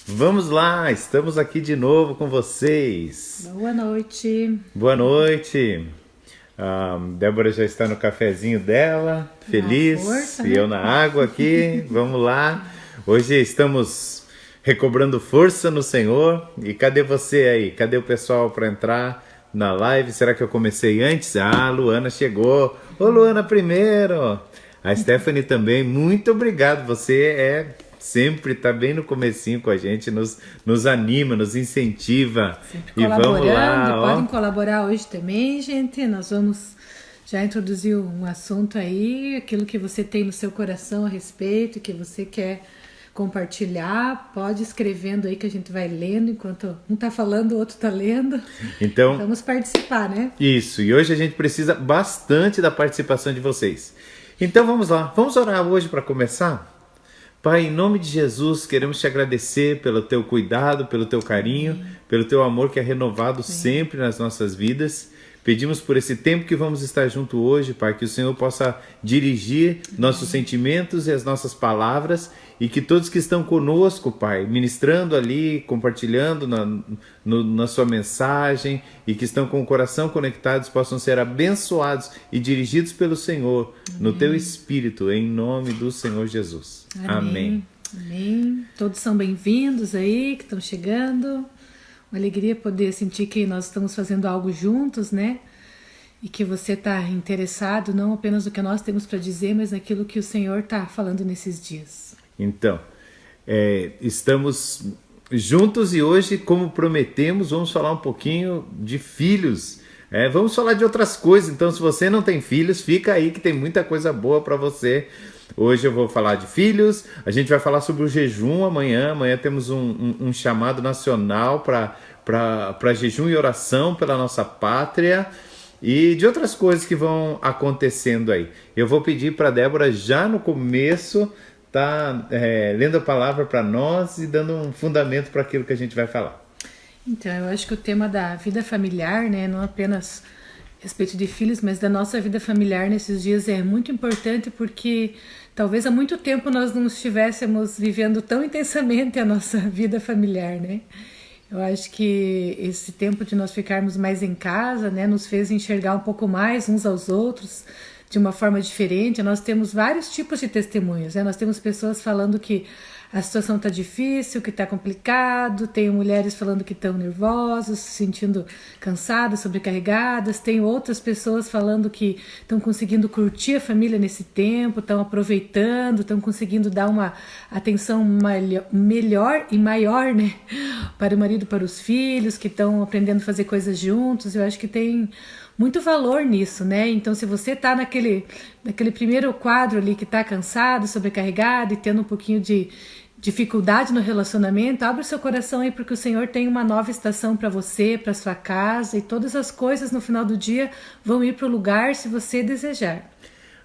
Vamos lá, estamos aqui de novo com vocês. Boa noite. Boa noite. Débora já está no cafezinho dela, feliz, força, e né? eu na água aqui. Vamos lá. Hoje estamos recobrando força no Senhor. E cadê você aí? Cadê o pessoal para entrar na live? Será que eu comecei antes? Luana chegou. Ô, Luana primeiro. A Stephanie também, muito obrigado. Você sempre está bem no comecinho com a gente, nos anima, nos incentiva. Sempre E vamos lá, podem colaborar hoje também, gente. Nós vamos já introduzir um assunto aí, aquilo que você tem no seu coração a respeito, que você quer compartilhar. Pode ir escrevendo aí que a gente vai lendo, enquanto um tá falando, o outro tá lendo. Então, vamos participar, né? isso, e hoje a gente precisa bastante da participação de vocês. Então vamos lá, vamos orar hoje para começar? Pai, em nome de Jesus, queremos te agradecer pelo teu cuidado, pelo teu carinho, pelo teu amor que é renovado sempre nas nossas vidas. Pedimos por esse tempo que vamos estar junto hoje, Pai, que o Senhor possa dirigir nossos sentimentos e as nossas palavras e que todos que estão conosco, Pai, ministrando ali, compartilhando na sua mensagem e que estão com o coração conectados possam ser abençoados e dirigidos pelo Senhor, no teu Espírito, em nome do Senhor Jesus. Amém. Amém. Todos são bem-vindos aí, que estão chegando. Uma alegria poder sentir que nós estamos fazendo algo juntos, né? E que você está interessado não apenas no que nós temos para dizer, mas naquilo que o Senhor está falando nesses dias. Então, estamos juntos e hoje, como prometemos, vamos falar um pouquinho de filhos. Vamos falar de outras coisas, então se você não tem filhos, fica aí que tem muita coisa boa para você. Hoje eu vou falar de filhos, a gente vai falar sobre o jejum amanhã. Amanhã temos um chamado nacional para jejum e oração pela nossa pátria e de outras coisas que vão acontecendo aí. Eu vou pedir para a Débora já no começo tá lendo a palavra para nós e dando um fundamento para aquilo que a gente vai falar. Então, eu acho que o tema da vida familiar, né, não apenas a respeito de filhos, mas da nossa vida familiar nesses dias é muito importante porque talvez há muito tempo nós não estivéssemos vivendo tão intensamente a nossa vida familiar, né? Eu acho que esse tempo de nós ficarmos mais em casa, né, nos fez enxergar um pouco mais uns aos outros de uma forma diferente. Nós temos vários tipos de testemunhos, né? Nós temos pessoas falando que a situação está difícil, que está complicado, tem mulheres falando que estão nervosas, se sentindo cansadas, sobrecarregadas, tem outras pessoas falando que estão conseguindo curtir a família nesse tempo, estão aproveitando, estão conseguindo dar uma atenção melhor e maior, né, para o marido, para os filhos, que estão aprendendo a fazer coisas juntos. Eu acho que tem muito valor nisso, né? Então, se você tá naquele primeiro quadro ali que tá cansado, sobrecarregado e tendo um pouquinho de dificuldade no relacionamento, abre o seu coração aí, porque o Senhor tem uma nova estação para você, para sua casa, e todas as coisas no final do dia vão ir para o lugar se você desejar.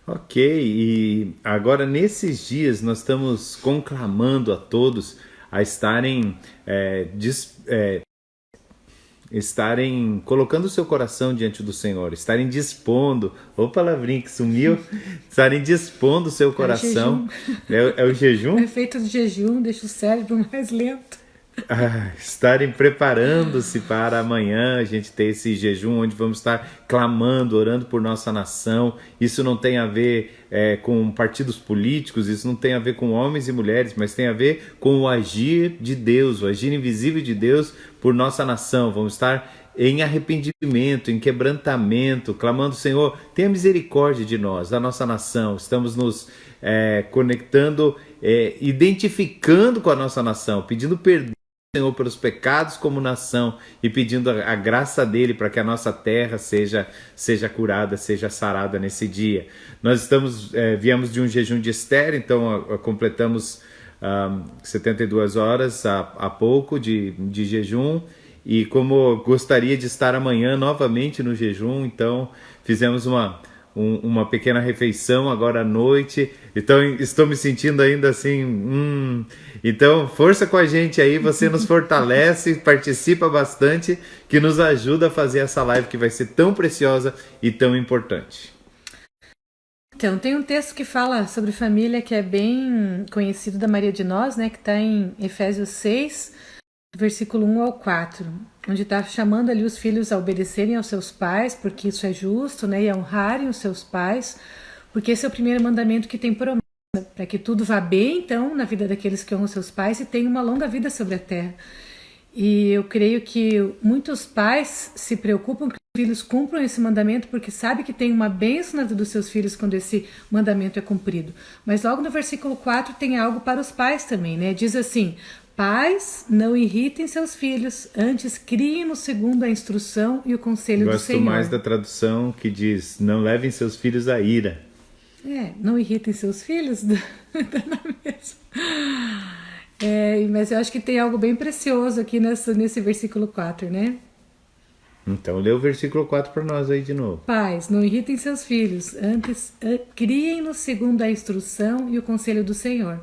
Ok, e agora nesses dias nós estamos conclamando a todos a estarem colocando o seu coração diante do Senhor, estarem dispondo, ô palavrinha que sumiu, estarem dispondo o seu coração. É o jejum? É feito de jejum, deixa o cérebro mais lento. Estarem preparando-se para amanhã a gente ter esse jejum onde vamos estar clamando, orando por nossa nação. Isso não tem a ver com partidos políticos, isso não tem a ver com homens e mulheres, mas tem a ver com o agir de Deus, o agir invisível de Deus por nossa nação. Vamos estar em arrependimento, em quebrantamento, clamando: Senhor, tenha misericórdia de nós, da nossa nação. Estamos nos conectando, identificando com a nossa nação, pedindo perdão, Senhor, pelos pecados como nação e pedindo a graça dele para que a nossa terra seja curada, seja sarada nesse dia. Nós viemos de um jejum de Esther, então completamos 72 horas há pouco de jejum, e como gostaria de estar amanhã novamente no jejum, então fizemos uma pequena refeição agora à noite. Então estou me sentindo ainda assim, Então força com a gente aí, você nos fortalece, participa bastante, que nos ajuda a fazer essa live que vai ser tão preciosa e tão importante. Então, tem um texto que fala sobre família que é bem conhecido da maioria de nós, né? Que está em Efésios 6, versículo 1 ao 4, onde está chamando ali os filhos a obedecerem aos seus pais, porque isso é justo, né? E a honrarem os seus pais, porque esse é o primeiro mandamento que tem promessa, para que tudo vá bem, então, na vida daqueles que honram seus pais e tenham uma longa vida sobre a terra. E eu creio que muitos pais se preocupam que os filhos cumpram esse mandamento porque sabem que tem uma bênção na vida dos seus filhos quando esse mandamento é cumprido. Mas logo no versículo 4 tem algo para os pais também, né? Diz assim: pais, não irritem seus filhos, antes criem-nos segundo a instrução e o conselho do Senhor. Gosto mais da tradução que diz: não levem seus filhos à ira. Não irritem seus filhos, tá na mesma. Mas eu acho que tem algo bem precioso aqui nesse versículo 4, né? Então lê o versículo 4 para nós aí de novo. Pais, não irritem seus filhos, antes criem-nos segundo a instrução e o conselho do Senhor.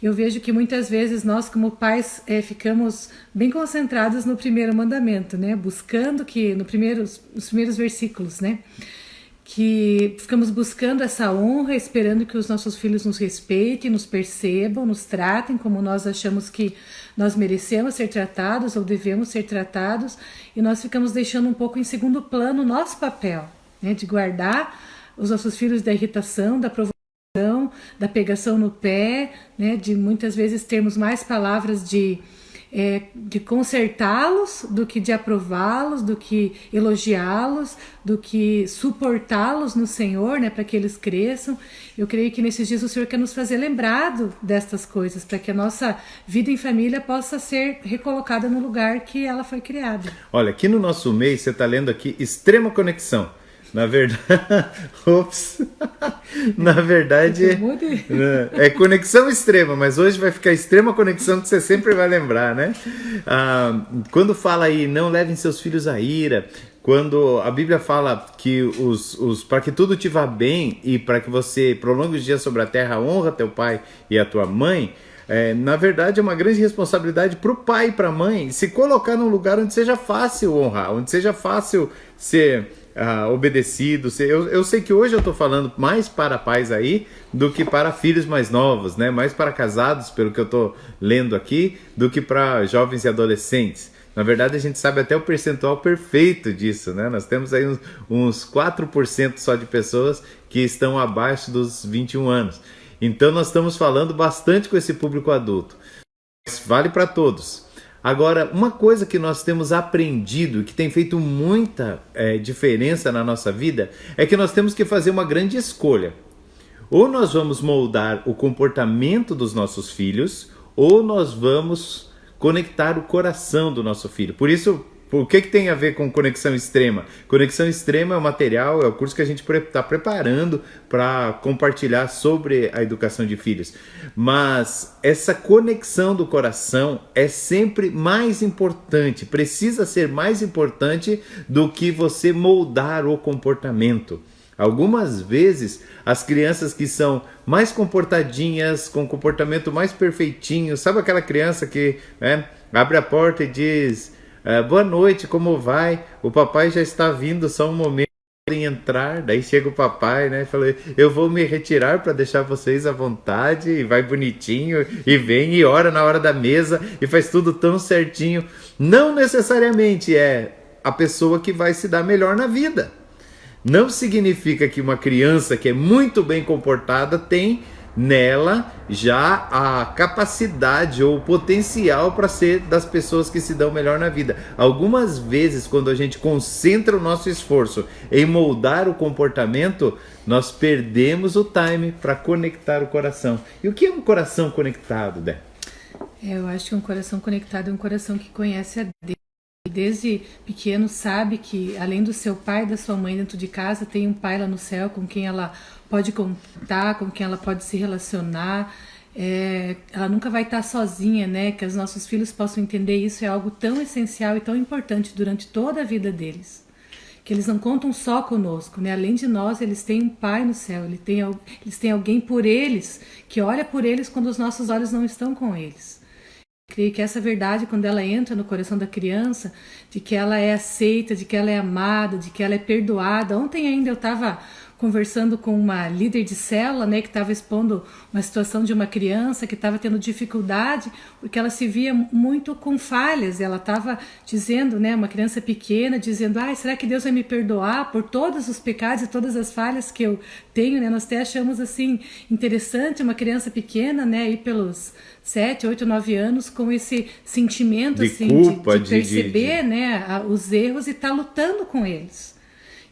Eu vejo que muitas vezes nós, como pais, ficamos bem concentrados no primeiro mandamento, né? Buscando que, nos primeiros versículos, né? Que ficamos buscando essa honra, esperando que os nossos filhos nos respeitem, nos percebam, nos tratem como nós achamos que nós merecemos ser tratados ou devemos ser tratados, e nós ficamos deixando um pouco em segundo plano o nosso papel, né, de guardar os nossos filhos da irritação, da provocação, da pegação no pé, né, de muitas vezes termos mais palavras de consertá-los do que de aprová-los, do que elogiá-los, do que suportá-los no Senhor, né, para que eles cresçam. Eu creio que nesses dias o Senhor quer nos fazer lembrado destas coisas, para que a nossa vida em família possa ser recolocada no lugar que ela foi criada. Olha, aqui no nosso mês, você está lendo aqui Extrema Conexão. Na verdade, na verdade é conexão extrema, mas hoje vai ficar extrema conexão que você sempre vai lembrar, né? Quando fala aí, não levem seus filhos à ira, quando a Bíblia fala que para que tudo te vá bem e para que você prolongue os dias sobre a terra, honra teu pai e a tua mãe, na verdade é uma grande responsabilidade para o pai e para a mãe se colocar num lugar onde seja fácil honrar, onde seja fácil ser obedecido. Eu sei que hoje eu estou falando mais para pais aí do que para filhos mais novos, né? Mais para casados, pelo que eu estou lendo aqui, do que para jovens e adolescentes. Na verdade, a gente sabe até o percentual perfeito disso, né? Nós temos aí uns 4% só de pessoas que estão abaixo dos 21 anos. Então nós estamos falando bastante com esse público adulto. Vale para todos. Agora, uma coisa que nós temos aprendido e que tem feito muita diferença na nossa vida é que nós temos que fazer uma grande escolha. Ou nós vamos moldar o comportamento dos nossos filhos, ou nós vamos conectar o coração do nosso filho. Por isso, o que tem a ver com conexão extrema? Conexão extrema é o material, é o curso que a gente está preparando para compartilhar sobre a educação de filhos. Mas essa conexão do coração é sempre mais importante, precisa ser mais importante do que você moldar o comportamento. Algumas vezes, as crianças que são mais comportadinhas, com comportamento mais perfeitinho, sabe aquela criança que abre a porta e diz... boa noite, como vai? O papai já está vindo, só um momento para entrar. Daí chega o papai, né? Fala, eu vou me retirar para deixar vocês à vontade. E vai bonitinho, e vem e ora na hora da mesa, e faz tudo tão certinho. Não necessariamente é a pessoa que vai se dar melhor na vida. Não significa que uma criança que é muito bem comportada tem nela já a capacidade ou o potencial para ser das pessoas que se dão melhor na vida. Algumas vezes, quando a gente concentra o nosso esforço em moldar o comportamento, nós perdemos o time para conectar o coração. E o que é um coração conectado, Dé? Eu acho que um coração conectado é um coração que conhece a Deus. Desde pequeno sabe que além do seu pai e da sua mãe dentro de casa, tem um pai lá no céu com quem ela pode contar, com quem ela pode se relacionar. Ela nunca vai estar sozinha, né? Que os nossos filhos possam entender isso é algo tão essencial e tão importante durante toda a vida deles. Que eles não contam só conosco, né? Além de nós, eles têm um pai no céu, eles têm alguém por eles, que olha por eles quando os nossos olhos não estão com eles. Creio que essa verdade, quando ela entra no coração da criança, de que ela é aceita, de que ela é amada, de que ela é perdoada. Ontem ainda eu estava conversando com uma líder de célula, né, que estava expondo uma situação de uma criança que estava tendo dificuldade, porque ela se via muito com falhas. Ela estava dizendo, né, uma criança pequena, dizendo, será que Deus vai me perdoar por todos os pecados e todas as falhas que eu tenho, né? Nós até achamos assim interessante uma criança pequena, né, aí pelos 7, 8, 9 anos com esse sentimento de assim, culpa, de perceber né, os erros e estar lutando com eles.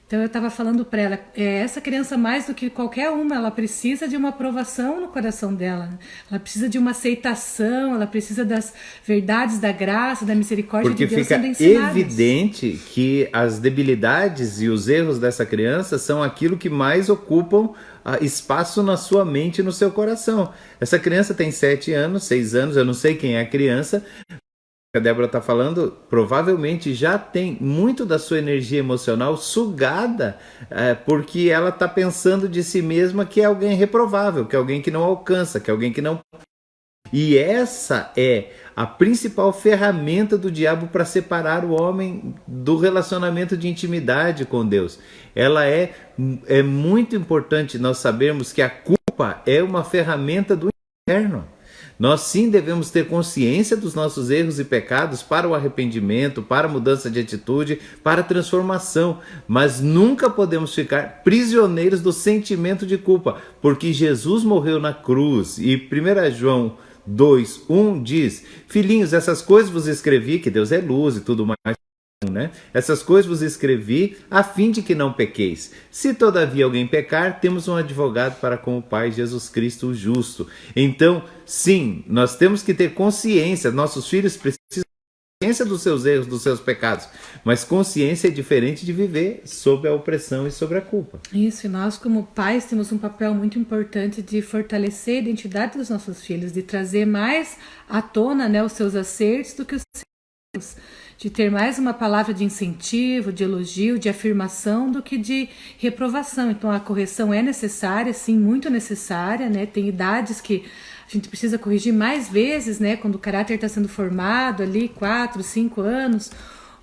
Então eu estava falando para ela, essa criança mais do que qualquer uma, ela precisa de uma aprovação no coração dela, né? Ela precisa de uma aceitação, ela precisa das verdades da graça, da misericórdia de Deus sendo ensinadas. Porque fica evidente que as debilidades e os erros dessa criança são aquilo que mais ocupam espaço na sua mente e no seu coração. Essa criança tem 7 anos, 6 anos, eu não sei quem é a criança. A Débora está falando, provavelmente já tem muito da sua energia emocional sugada, porque ela está pensando de si mesma que é alguém reprovável, que é alguém que não alcança, que é alguém que não... E essa é a principal ferramenta do diabo para separar o homem do relacionamento de intimidade com Deus. Ela é muito importante nós sabermos que a culpa é uma ferramenta do inferno. Nós sim devemos ter consciência dos nossos erros e pecados para o arrependimento, para a mudança de atitude, para a transformação, mas nunca podemos ficar prisioneiros do sentimento de culpa, porque Jesus morreu na cruz e 1 João 2:1 diz: filhinhos, essas coisas vos escrevi, que Deus é luz e tudo mais, né? Essas coisas vos escrevi a fim de que não pequeis. Se todavia alguém pecar, temos um advogado para com o Pai, Jesus Cristo o justo. Então, sim, nós temos que ter consciência, nossos filhos precisam ter consciência dos seus erros, dos seus pecados, mas consciência é diferente de viver sob a opressão e sobre a culpa. Isso, e nós como pais temos um papel muito importante de fortalecer a identidade dos nossos filhos, de trazer mais à tona, né, os seus acertos do que os seus, de ter mais uma palavra de incentivo, de elogio, de afirmação do que de reprovação. Então a correção é necessária, sim, muito necessária, né? Tem idades que a gente precisa corrigir mais vezes, né? Quando o caráter está sendo formado ali, 4, 5 anos,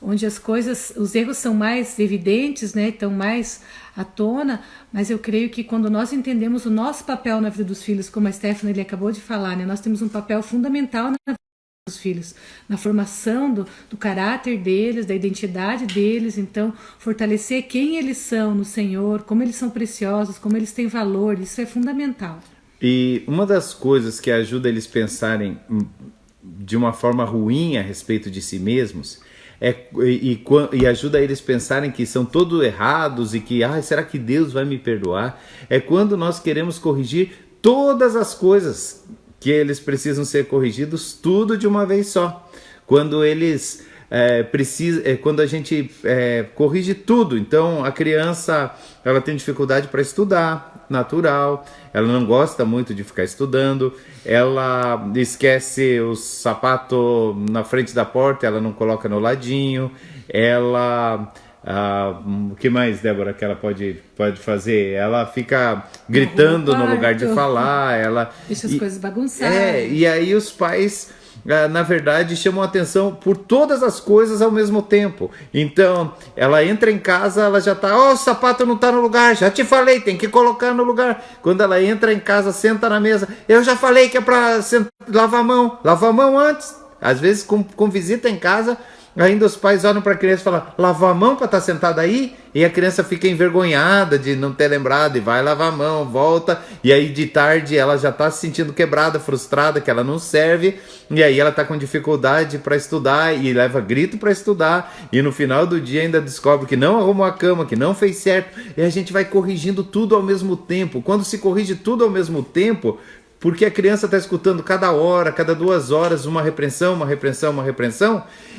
onde as coisas, os erros são mais evidentes, né? Estão mais à tona, mas eu creio que quando nós entendemos o nosso papel na vida dos filhos, como a Stephanie ele acabou de falar, né? Nós temos um papel fundamental na vida dos filhos, na formação do caráter deles, da identidade deles. Então fortalecer quem eles são no Senhor, como eles são preciosos, como eles têm valor, isso é fundamental. E uma das coisas que ajuda eles pensarem de uma forma ruim a respeito de si mesmos e ajuda eles pensarem que são todos errados e que será que Deus vai me perdoar, é quando nós queremos corrigir todas as coisas que eles precisam ser corrigidos, tudo de uma vez só. Quando eles quando a gente corrige tudo, então a criança ela tem dificuldade para estudar, natural, ela não gosta muito de ficar estudando, ela esquece o sapato na frente da porta, ela não coloca no ladinho, ela... o que mais, Débora, que ela pode fazer? Ela fica gritando no lugar de falar, ela deixa as coisas bagunçadas. E aí os pais, na verdade, chamam atenção por todas as coisas ao mesmo tempo. Então, ela entra em casa, ela já tá, o sapato não tá no lugar, já te falei, tem que colocar no lugar. Quando ela entra em casa, senta na mesa, eu já falei que é pra lavar a mão antes. Às vezes, com visita em casa, ainda os pais olham para a criança e falam, lava a mão para estar sentada aí? E a criança fica envergonhada de não ter lembrado e vai lavar a mão, volta. E aí de tarde ela já está se sentindo quebrada, frustrada, que ela não serve. E aí ela está com dificuldade para estudar e leva grito para estudar. E no final do dia ainda descobre que não arrumou a cama, que não fez certo. E a gente vai corrigindo tudo ao mesmo tempo. Quando se corrige tudo ao mesmo tempo... Porque a criança está escutando cada hora, cada 2 horas, uma repreensão,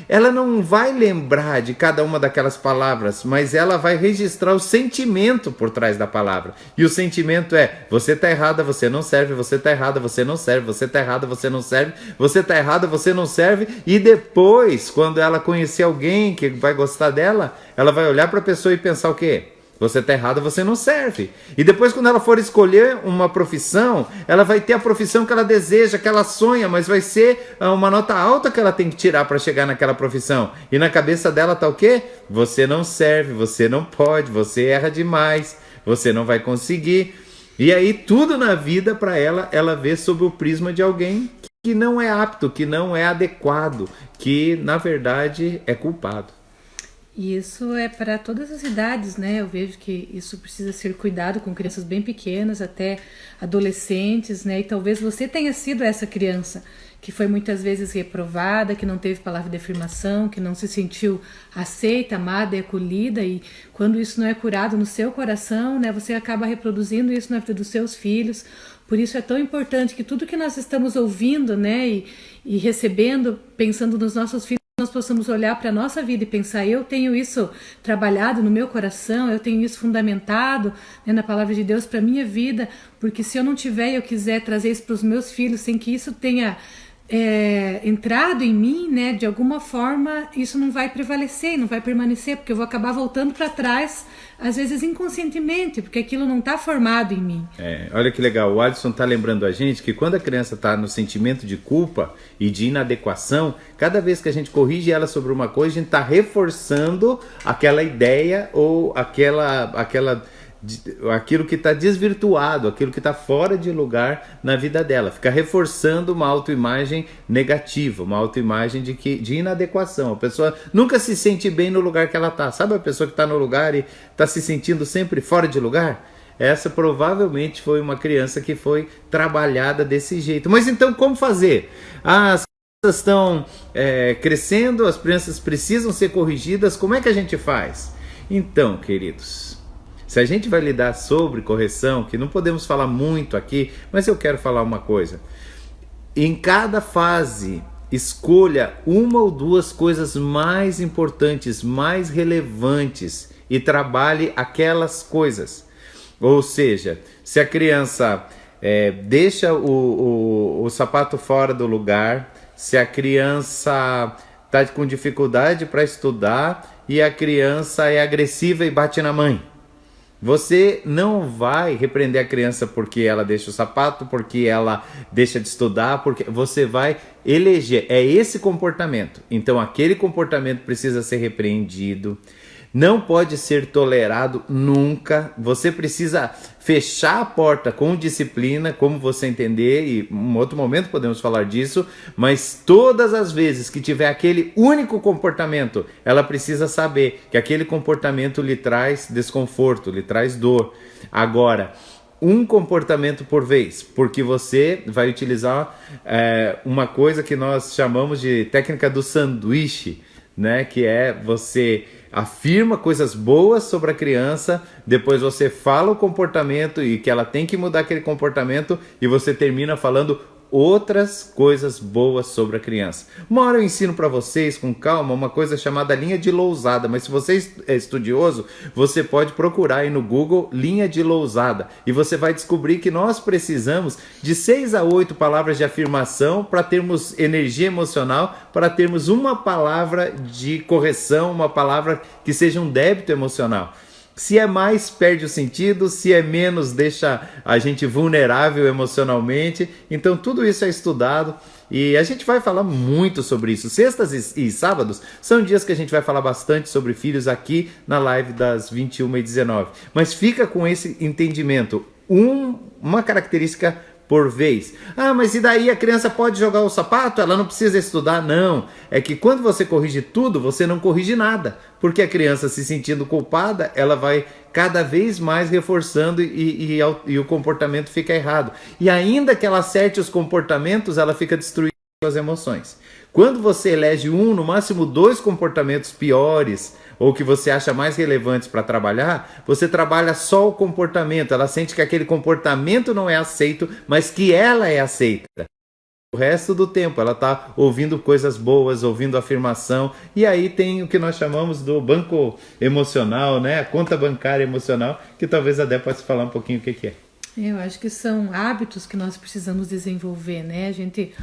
ela não vai lembrar de cada uma daquelas palavras, mas ela vai registrar o sentimento por trás da palavra. E o sentimento é, você está errada, você não serve, você está errada, você não serve, você está errada, você não serve, você está errada, você não serve. E depois, quando ela conhecer alguém que vai gostar dela, ela vai olhar para a pessoa e pensar o quê? Você está errado, você não serve. E depois, quando ela for escolher uma profissão, ela vai ter a profissão que ela deseja, que ela sonha, mas vai ser uma nota alta que ela tem que tirar para chegar naquela profissão. E na cabeça dela está o quê? Você não serve, você não pode, você erra demais. você não vai conseguir. E aí tudo na vida para ela vê sob o prisma de alguém que não é apto, que não é adequado, que na verdade é culpado. E isso é para todas as idades, né? Eu vejo que isso precisa ser cuidado com crianças bem pequenas, até adolescentes, né? E talvez você tenha sido essa criança que foi muitas vezes reprovada, que não teve palavra de afirmação, que não se sentiu aceita, amada e acolhida. E quando isso não é curado no seu coração, né? Você acaba reproduzindo isso na vida dos seus filhos. Por isso é tão importante que tudo que nós estamos ouvindo, né? E recebendo, pensando nos nossos filhos, nós possamos olhar para a nossa vida e pensar, eu tenho isso trabalhado no meu coração, eu tenho isso fundamentado, né, na palavra de Deus para a minha vida, porque se eu não tiver e eu quiser trazer isso para os meus filhos sem que isso tenha entrado em mim, né, de alguma forma isso não vai prevalecer, não vai permanecer, porque eu vou acabar voltando para trás, às vezes inconscientemente, porque aquilo não está formado em mim. Olha que legal, o Alisson está lembrando a gente que quando a criança está no sentimento de culpa e de inadequação, cada vez que a gente corrige ela sobre uma coisa, a gente está reforçando aquela ideia ou aquilo que está desvirtuado, aquilo que está fora de lugar na vida dela, fica reforçando uma autoimagem negativa, uma autoimagem de inadequação. A pessoa nunca se sente bem no lugar que ela está. Sabe a pessoa que está no lugar e está se sentindo sempre fora de lugar? Essa provavelmente foi uma criança que foi trabalhada desse jeito. Mas então como fazer? As crianças estão crescendo, as crianças precisam ser corrigidas, como é que a gente faz? Então, queridos, se a gente vai lidar sobre correção, que não podemos falar muito aqui, mas eu quero falar uma coisa. Em cada fase, escolha uma ou duas coisas mais importantes, mais relevantes e trabalhe aquelas coisas. Ou seja, se a criança deixa o sapato fora do lugar, se a criança está com dificuldade para estudar e a criança é agressiva e bate na mãe, você não vai repreender a criança porque ela deixa o sapato, porque ela deixa de estudar, porque você vai eleger, esse comportamento. Então aquele comportamento precisa ser repreendido, não pode ser tolerado nunca. Você precisa fechar a porta com disciplina, como você entender, e em um outro momento podemos falar disso, mas todas as vezes que tiver aquele único comportamento, ela precisa saber que aquele comportamento lhe traz desconforto, lhe traz dor. Agora, um comportamento por vez, porque você vai utilizar uma coisa que nós chamamos de técnica do sanduíche, né? Que é você afirma coisas boas sobre a criança, depois você fala o comportamento e que ela tem que mudar aquele comportamento e você termina falando outras coisas boas sobre a criança. Uma hora eu ensino para vocês com calma uma coisa chamada linha de Lousada, mas se você é estudioso, você pode procurar aí no Google linha de Lousada e você vai descobrir que nós precisamos de 6 a 8 palavras de afirmação para termos energia emocional, para termos uma palavra de correção, uma palavra que seja um débito emocional. Se é mais, perde o sentido, se é menos, deixa a gente vulnerável emocionalmente. Então tudo isso é estudado e a gente vai falar muito sobre isso. Sextas e sábados são dias que a gente vai falar bastante sobre filhos aqui na live das 21h19. Mas fica com esse entendimento, uma característica por vez. Ah, mas e daí a criança pode jogar o sapato? Ela não precisa estudar? Não. É que quando você corrige tudo, você não corrige nada. Porque a criança se sentindo culpada, ela vai cada vez mais reforçando e o comportamento fica errado. E ainda que ela acerte os comportamentos, ela fica destruindo as emoções. Quando você elege no máximo 2 comportamentos piores, ou que você acha mais relevantes para trabalhar, você trabalha só o comportamento. Ela sente que aquele comportamento não é aceito, mas que ela é aceita. O resto do tempo ela está ouvindo coisas boas, ouvindo afirmação, e aí tem o que nós chamamos do banco emocional, né? A conta bancária emocional, que talvez a Dé possa falar um pouquinho o que é. Eu acho que são hábitos que nós precisamos desenvolver, né? A gente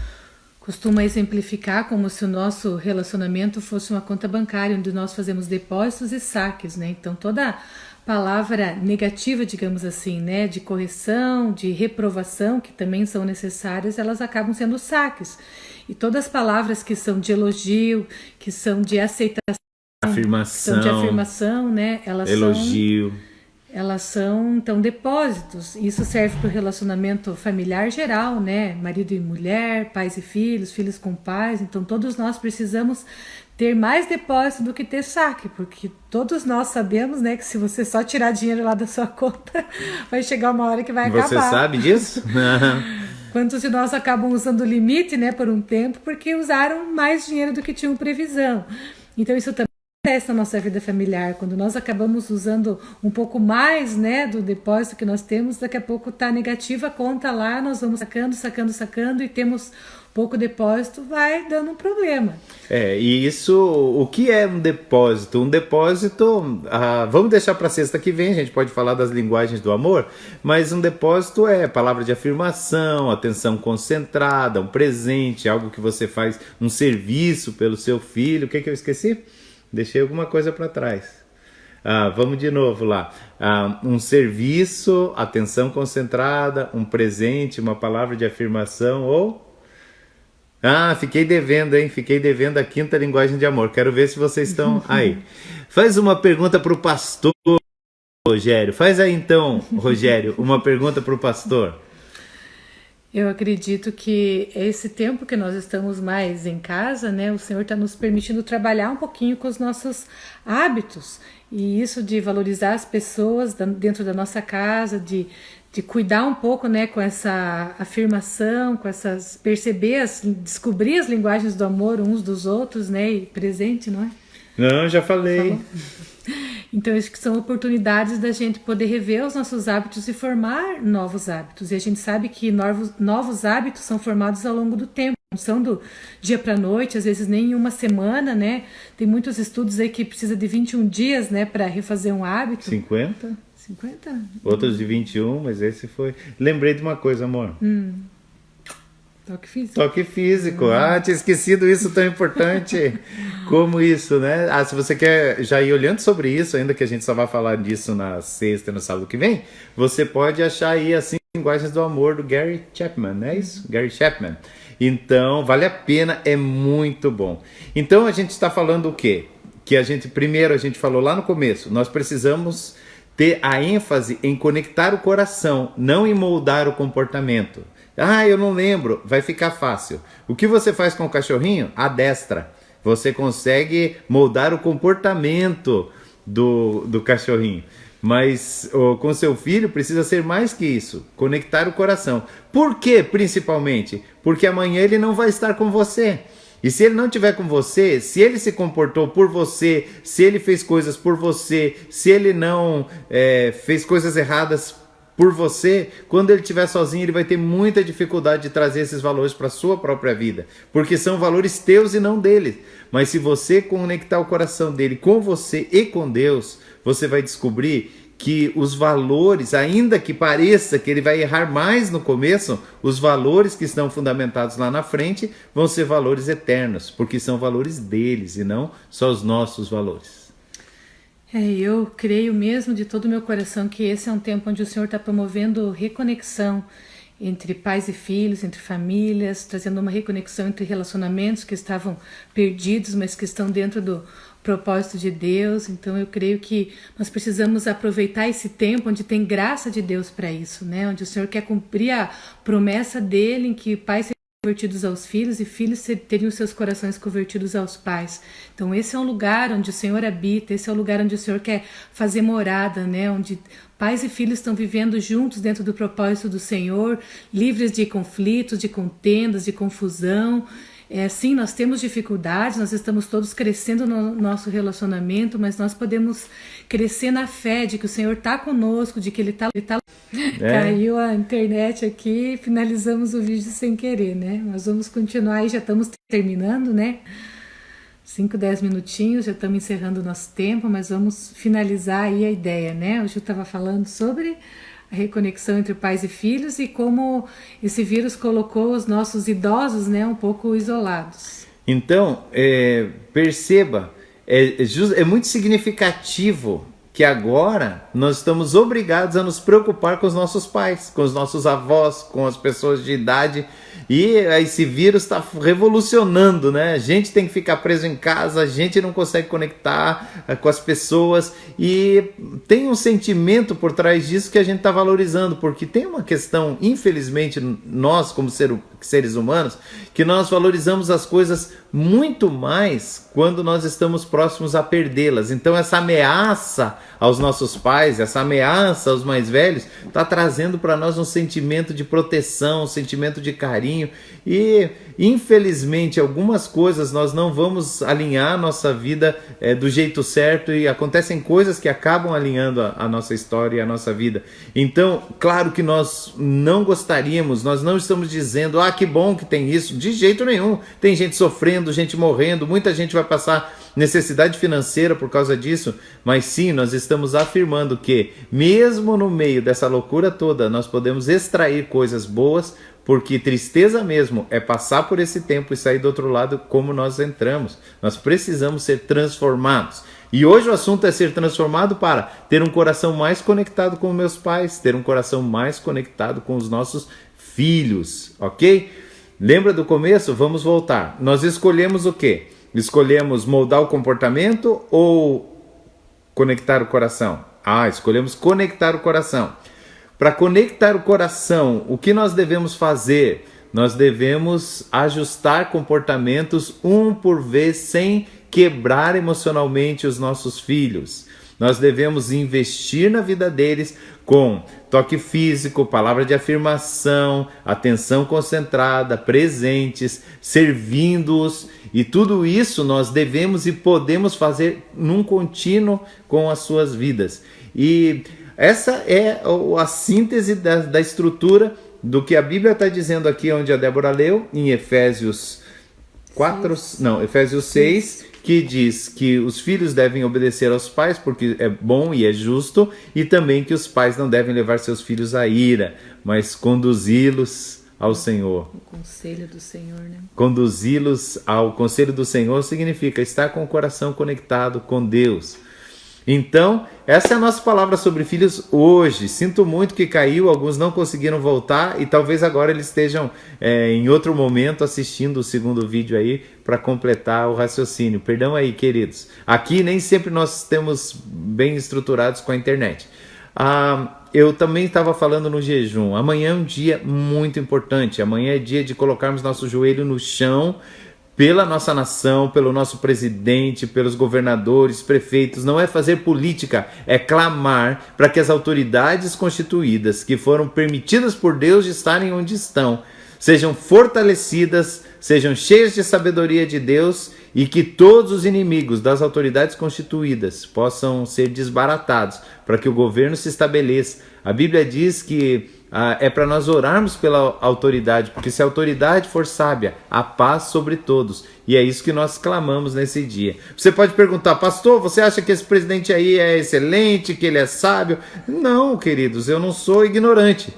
costuma exemplificar como se o nosso relacionamento fosse uma conta bancária, onde nós fazemos depósitos e saques, né? Então toda palavra negativa, digamos assim, né, de correção, de reprovação, que também são necessárias, elas acabam sendo saques. E todas as palavras que são de elogio, que são de aceitação, afirmação, que são de afirmação, né, elas elogio. elas são, então, depósitos. Isso serve para o relacionamento familiar geral, né? Marido e mulher, pais e filhos, filhos com pais. Então, todos nós precisamos ter mais depósito do que ter saque, porque todos nós sabemos, né, que se você só tirar dinheiro lá da sua conta, vai chegar uma hora que vai acabar. Você sabe disso? Quantos de nós acabam usando o limite, né, por um tempo, porque usaram mais dinheiro do que tinham previsão. Então, isso também acontece na nossa vida familiar. Quando nós acabamos usando um pouco mais, né, do depósito que nós temos, daqui a pouco está negativa a conta lá, nós vamos sacando e temos pouco depósito, vai dando um problema. E isso, o que é um depósito? Um depósito, vamos deixar para sexta que vem, a gente pode falar das linguagens do amor, mas um depósito é palavra de afirmação, atenção concentrada, um presente, algo que você faz, um serviço pelo seu filho. O que eu esqueci? Deixei alguma coisa para trás. Vamos de novo lá. Um serviço, atenção concentrada, um presente, uma palavra de afirmação ou... fiquei devendo, hein? Fiquei devendo a quinta linguagem de amor. Quero ver se vocês estão aí. Faz uma pergunta para o pastor, Rogério. Faz aí então, Rogério, uma pergunta para o pastor. Eu acredito que esse tempo que nós estamos mais em casa, né, o Senhor está nos permitindo trabalhar um pouquinho com os nossos hábitos. E isso de valorizar as pessoas dentro da nossa casa, de cuidar um pouco, né, com essa afirmação, com essas descobrir as linguagens do amor uns dos outros, né, e presente, não é? Não, já falei. Falou? Então, acho que são oportunidades da gente poder rever os nossos hábitos e formar novos hábitos. E a gente sabe que novos hábitos são formados ao longo do tempo. Não são do dia para a noite, às vezes nem em uma semana, né? Tem muitos estudos aí que precisa de 21 dias, né, para refazer um hábito. 50? 50? Outros de 21, mas esse foi... Lembrei de uma coisa, amor. Toque físico. Toque físico. Tinha esquecido isso tão importante. Como isso, né? Se você quer já ir olhando sobre isso, ainda que a gente só vai falar disso na sexta e no sábado que vem, você pode achar aí assim Linguagens do Amor do Gary Chapman, não é isso? Gary Chapman. Então, vale a pena, é muito bom. Então, a gente está falando o quê? Que primeiro a gente falou lá no começo, nós precisamos ter a ênfase em conectar o coração, não em moldar o comportamento. Eu não lembro, vai ficar fácil. O que você faz com o cachorrinho? Adestra. Você consegue moldar o comportamento do cachorrinho. Mas com seu filho precisa ser mais que isso, conectar o coração. Por quê, principalmente? Porque amanhã ele não vai estar com você. E se ele não estiver com você, se ele se comportou por você, se ele fez coisas por você, se ele não fez coisas erradas por você, quando ele estiver sozinho, ele vai ter muita dificuldade de trazer esses valores para a sua própria vida, porque são valores teus e não dele. Mas se você conectar o coração dele com você e com Deus, você vai descobrir que os valores, ainda que pareça que ele vai errar mais no começo, os valores que estão fundamentados lá na frente vão ser valores eternos, porque são valores deles e não só os nossos valores. Eu creio mesmo de todo o meu coração que esse é um tempo onde o Senhor está promovendo reconexão entre pais e filhos, entre famílias, trazendo uma reconexão entre relacionamentos que estavam perdidos, mas que estão dentro do propósito de Deus. Então eu creio que nós precisamos aproveitar esse tempo onde tem graça de Deus para isso, né? Onde o Senhor quer cumprir a promessa dele em que pais seriam convertidos aos filhos e filhos teriam seus corações convertidos aos pais. Então esse é um lugar onde o Senhor habita, esse é o lugar onde o Senhor quer fazer morada, né? Onde pais e filhos estão vivendo juntos dentro do propósito do Senhor, livres de conflitos, de contendas, de confusão. Sim, nós temos dificuldades, nós estamos todos crescendo no nosso relacionamento, mas nós podemos crescer na fé de que o Senhor está conosco, de que Ele está... Caiu a internet aqui, finalizamos o vídeo sem querer, né? Nós vamos continuar aí, já estamos terminando, né? 5, 10 minutinhos, já estamos encerrando o nosso tempo, mas vamos finalizar aí a ideia, né? O Gil estava falando sobre a reconexão entre pais e filhos e como esse vírus colocou os nossos idosos, né, um pouco isolados. Então, perceba, é muito significativo que agora nós estamos obrigados a nos preocupar com os nossos pais, com os nossos avós, com as pessoas de idade, E esse vírus está revolucionando, né? A gente tem que ficar preso em casa, a gente não consegue conectar com as pessoas, e tem um sentimento por trás disso que a gente está valorizando, porque tem uma questão, infelizmente, nós como seres humanos, que nós valorizamos as coisas muito mais quando nós estamos próximos a perdê-las. Então essa ameaça aos nossos pais, essa ameaça aos mais velhos, está trazendo para nós um sentimento de proteção, um sentimento de carinho, e infelizmente algumas coisas nós não vamos alinhar a nossa vida do jeito certo, e acontecem coisas que acabam alinhando a nossa história e a nossa vida. Então, claro que nós não gostaríamos, nós não estamos dizendo, que bom que tem isso, de jeito nenhum. Tem gente sofrendo, gente morrendo, muita gente vai passar necessidade financeira por causa disso, mas sim, nós estamos afirmando que mesmo no meio dessa loucura toda, nós podemos extrair coisas boas, porque tristeza mesmo é passar por esse tempo e sair do outro lado como nós entramos. Nós precisamos ser transformados. E hoje o assunto é ser transformado para ter um coração mais conectado com meus pais, ter um coração mais conectado com os nossos filhos, ok? Lembra do começo? Vamos voltar. Nós escolhemos o quê? Escolhemos moldar o comportamento ou conectar o coração? Escolhemos conectar o coração. Para conectar o coração, o que nós devemos fazer? Nós devemos ajustar comportamentos um por vez, sem quebrar emocionalmente os nossos filhos. Nós devemos investir na vida deles com toque físico, palavra de afirmação, atenção concentrada, presentes, servindo-os, e tudo isso nós devemos e podemos fazer num contínuo com as suas vidas. E essa é a síntese da estrutura do que a Bíblia está dizendo aqui, onde a Débora leu, em Efésios 6, que diz que os filhos devem obedecer aos pais porque é bom e é justo, e também que os pais não devem levar seus filhos à ira, mas conduzi-los ao Senhor. O conselho do Senhor, né? Conduzi-los ao conselho do Senhor significa estar com o coração conectado com Deus. Então, essa é a nossa palavra sobre filhos hoje. Sinto muito que caiu, alguns não conseguiram voltar, e talvez agora eles estejam em outro momento assistindo o segundo vídeo aí para completar o raciocínio. Perdão aí, queridos. Aqui nem sempre nós temos bem estruturados com a internet. Eu também estava falando no jejum. Amanhã é um dia muito importante. Amanhã é dia de colocarmos nosso joelho no chão pela nossa nação, pelo nosso presidente, pelos governadores, prefeitos. Não é fazer política, é clamar para que as autoridades constituídas, que foram permitidas por Deus de estarem onde estão, sejam fortalecidas, sejam cheias de sabedoria de Deus, e que todos os inimigos das autoridades constituídas possam ser desbaratados, para que o governo se estabeleça. A Bíblia diz que é para nós orarmos pela autoridade, porque se a autoridade for sábia, há paz sobre todos. E é isso que nós clamamos nesse dia. Você pode perguntar, pastor, você acha que esse presidente aí é excelente, que ele é sábio? Não, queridos, eu não sou ignorante.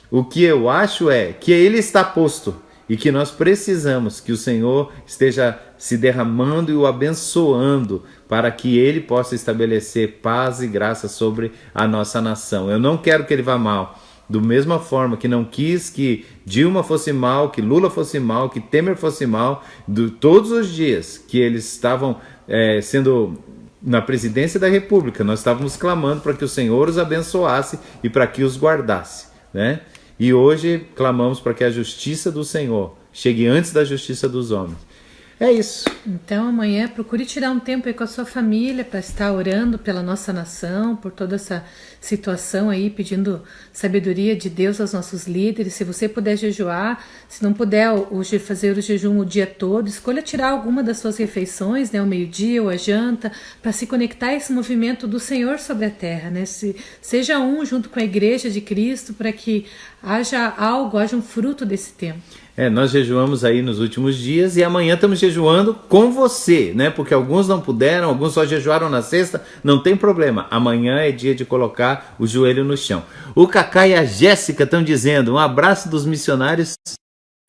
O que eu acho é que ele está posto e que nós precisamos que o Senhor esteja se derramando e o abençoando para que ele possa estabelecer paz e graça sobre a nossa nação. Eu não quero que ele vá mal. Do mesma forma que não quis que Dilma fosse mal, que Lula fosse mal, que Temer fosse mal, todos os dias que eles estavam sendo na presidência da República, nós estávamos clamando para que o Senhor os abençoasse e para que os guardasse, né? E hoje clamamos para que a justiça do Senhor chegue antes da justiça dos homens. É isso. Então amanhã procure tirar um tempo aí com a sua família para estar orando pela nossa nação, por toda essa situação aí, pedindo sabedoria de Deus aos nossos líderes. Se você puder jejuar, se não puder hoje fazer o jejum o dia todo, escolha tirar alguma das suas refeições, né, ao meio-dia ou à janta, para se conectar a esse movimento do Senhor sobre a terra, né? Seja um junto com a igreja de Cristo, para que haja um fruto desse tempo. Nós jejuamos aí nos últimos dias e amanhã estamos jejuando com você, né? Porque alguns não puderam, alguns só jejuaram na sexta, não tem problema. Amanhã é dia de colocar o joelho no chão. O Cacá e a Jéssica estão dizendo, um abraço dos missionários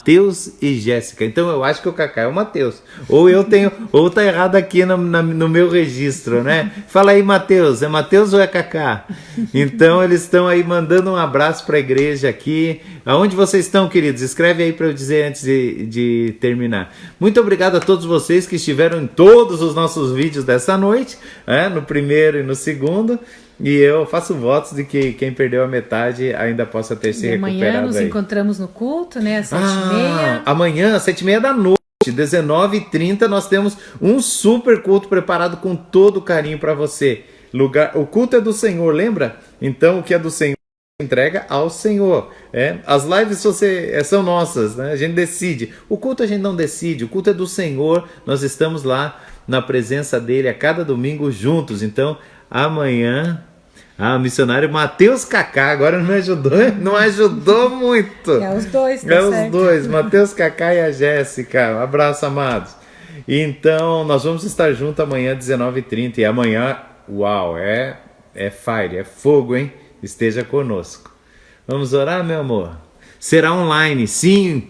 Matheus e Jéssica. Então eu acho que o Cacá é o Matheus. Ou tá errado aqui no meu registro, né? Fala aí, Matheus. É Matheus ou é Cacá? Então eles estão aí mandando um abraço para a igreja aqui. Aonde vocês estão, queridos? Escreve aí para eu dizer antes de terminar. Muito obrigado a todos vocês que estiveram em todos os nossos vídeos dessa noite, no primeiro e no segundo. E eu faço votos de que quem perdeu a metade ainda possa ter se recuperado. Amanhã nos encontramos no culto, né? Às 7h30. Amanhã, às 7h30 da noite, 19h30, nós temos um super culto preparado com todo carinho para você. O culto é do Senhor, lembra? Então, o que é do Senhor, entrega ao Senhor. As lives são nossas, né? A gente decide. O culto a gente não decide, o culto é do Senhor. Nós estamos lá na presença dele a cada domingo juntos. Então, amanhã, o missionário Matheus Cacá agora não ajudou muito. É os dois, tá certo? Os dois, Matheus Cacá e a Jéssica. Um abraço, amados. Então, nós vamos estar juntos amanhã, 19h30. E amanhã, uau, é fire, é fogo, hein? Esteja conosco. Vamos orar, meu amor? Será online, sim,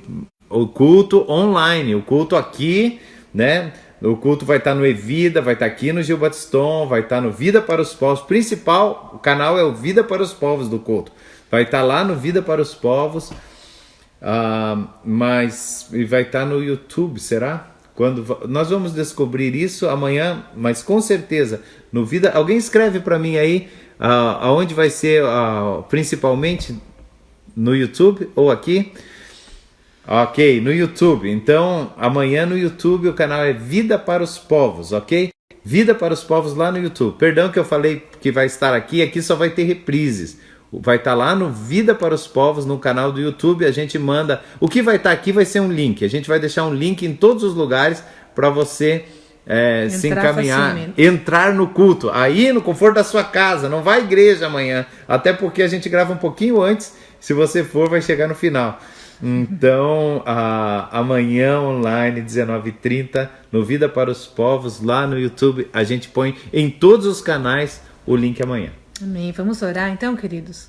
o culto online, o culto aqui, né? O culto vai estar no Evida, vai estar aqui no Gil Batiston, vai estar no Vida para os Povos. Principal, o canal é o Vida para os Povos do culto. Vai estar lá no Vida para os Povos, mas vai estar no YouTube, será? Nós vamos descobrir isso amanhã, mas com certeza no Vida. Alguém escreve para mim aí aonde vai ser, principalmente no YouTube ou aqui? Ok, no YouTube. Então, amanhã no YouTube o canal é Vida para os Povos, ok? Vida para os Povos lá no YouTube. Perdão que eu falei que vai estar aqui só vai ter reprises. Vai estar lá no Vida para os Povos, no canal do YouTube, a gente manda... O que vai estar aqui vai ser um link, a gente vai deixar um link em todos os lugares para você se encaminhar, facilmente. Entrar no culto, aí no conforto da sua casa, não vai à igreja amanhã, até porque a gente grava um pouquinho antes, se você for vai chegar no final. Então, amanhã online, 19h30, no Vida para os Povos, lá no YouTube, a gente põe em todos os canais o link amanhã. Amém. Vamos orar então, queridos?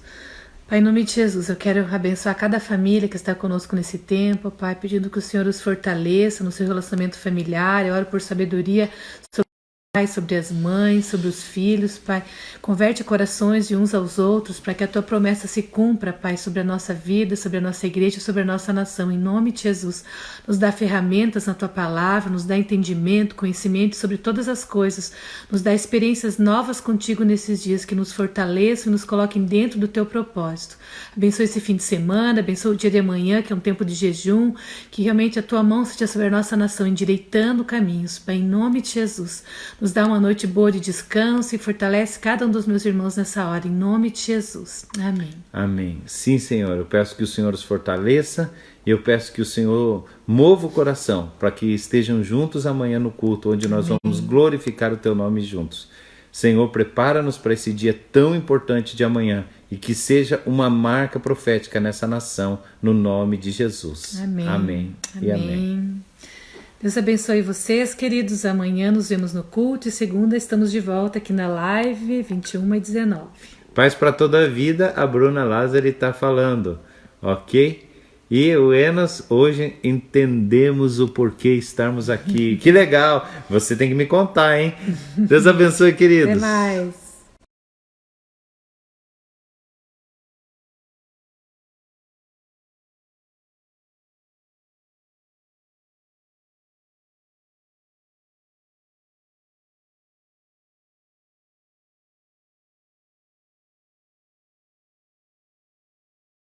Pai, em nome de Jesus, eu quero abençoar cada família que está conosco nesse tempo, Pai, pedindo que o Senhor os fortaleça no seu relacionamento familiar. Eu oro por sabedoria sobre as mães, sobre os filhos, Pai. Converte corações de uns aos outros para que a Tua promessa se cumpra, Pai, sobre a nossa vida, sobre a nossa igreja, sobre a nossa nação. Em nome de Jesus, nos dá ferramentas na Tua palavra, nos dá entendimento, conhecimento sobre todas as coisas, nos dá experiências novas contigo nesses dias, que nos fortaleçam e nos coloquem dentro do Teu propósito. Abençoe esse fim de semana, abençoe o dia de amanhã, que é um tempo de jejum, que realmente a Tua mão seja sobre a nossa nação, endireitando caminhos, Pai, em nome de Jesus. Nos dá uma noite boa de descanso e fortalece cada um dos meus irmãos nessa hora, em nome de Jesus. Amém. Amém. Sim, Senhor, eu peço que o Senhor os fortaleça e eu peço que o Senhor mova o coração para que estejam juntos amanhã no culto, onde nós vamos glorificar o Teu nome juntos. Senhor, prepara-nos para esse dia tão importante de amanhã e que seja uma marca profética nessa nação, no nome de Jesus. Amém. Amém. E amém. Deus abençoe vocês, queridos. Amanhã nos vemos no culto e segunda estamos de volta aqui na live 21h19. Paz para toda a vida, a Bruna Lázaro está falando, ok? E o Enos, hoje entendemos o porquê estarmos aqui. Que legal! Você tem que me contar, hein? Deus abençoe, queridos. Até mais.